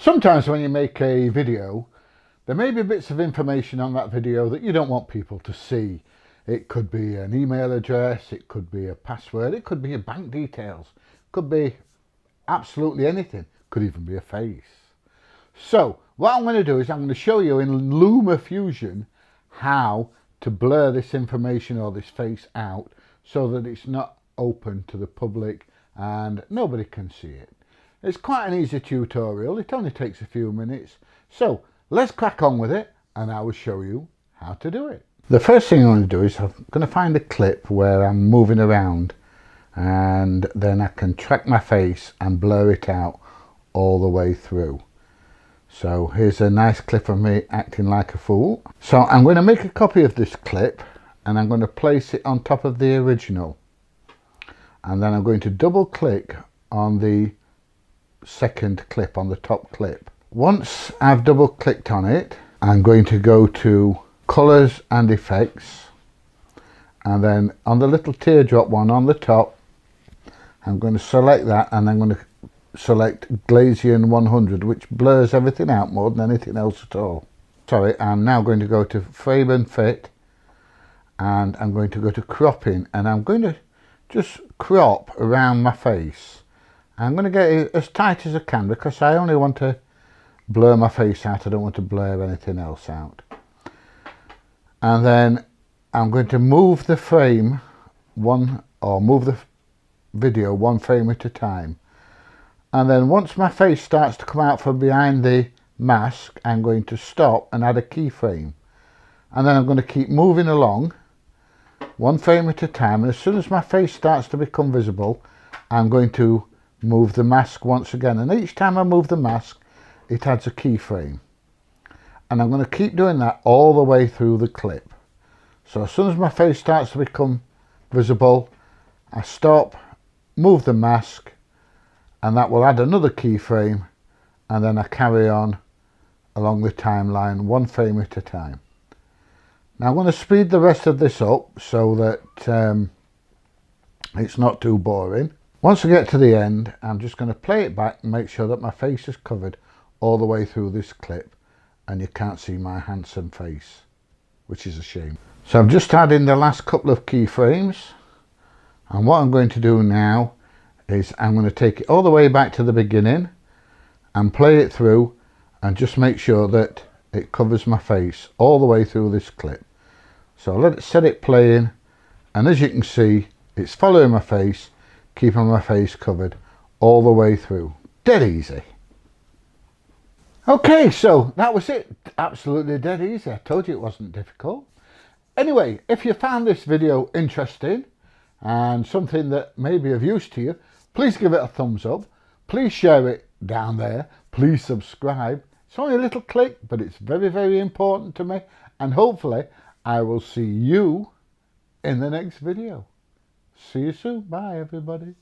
Sometimes when you make a video, there may be bits of information on that video that you don't want people to see. It could be an email address, it could be a password, it could be your bank details, it could be absolutely anything, it could even be a face. So what I'm going to do is I'm going to show you in LumaFusion how to blur this information or this face out so that it's not open to the public and nobody can see it. It's quite an easy tutorial, it only takes a few minutes. So let's crack on with it and I will show you how to do it. The first thing I'm going to do is I'm going to find a clip where I'm moving around and then I can track my face and blur it out all the way through. So here's a nice clip of me acting like a fool. So I'm going to make a copy of this clip and I'm going to place it on top of the original. And then I'm going to double click on the second clip, on the top clip. Once I've double clicked on it, I'm going to go to Colors and Effects. And then on the little teardrop one on the top, I'm going to select that and I'm going to select Gaussian 100, which blurs everything out more than anything else at all. Sorry, I'm now going to go to Frame and Fit and I'm going to go to Cropping and I'm going to just crop around my face. I'm going to get it as tight as I can because I only want to blur my face out, I don't want to blur anything else out. And then I'm going to move the frame move the video one frame at a time. And then once my face starts to come out from behind the mask, I'm going to stop and add a keyframe. And then I'm going to keep moving along, one frame at a time. And as soon as my face starts to become visible, I'm going to move the mask once again. And each time I move the mask, it adds a keyframe. And I'm going to keep doing that all the way through the clip. So as soon as my face starts to become visible, I stop, move the mask, and that will add another keyframe, and then I carry on along the timeline one frame at a time. Now I'm going to speed the rest of this up so that it's not too boring. Once I get to the end, I'm just going to play it back and make sure that my face is covered all the way through this clip and you can't see my handsome face, which is a shame. So I'm just adding the last couple of keyframes, and what I'm going to do now is I'm going to take it all the way back to the beginning and play it through and just make sure that it covers my face all the way through this clip. So I'll let it set it playing, and as you can see, it's following my face, keeping my face covered all the way through. Dead easy. Okay, so that was it. Absolutely dead easy. I told you it wasn't difficult. Anyway, if you found this video interesting and something that may be of use to you, please give it a thumbs up. Please share it down there. Please subscribe. It's only a little click, but it's very, very important to me. And hopefully I will see you in the next video. See you soon. Bye, everybody.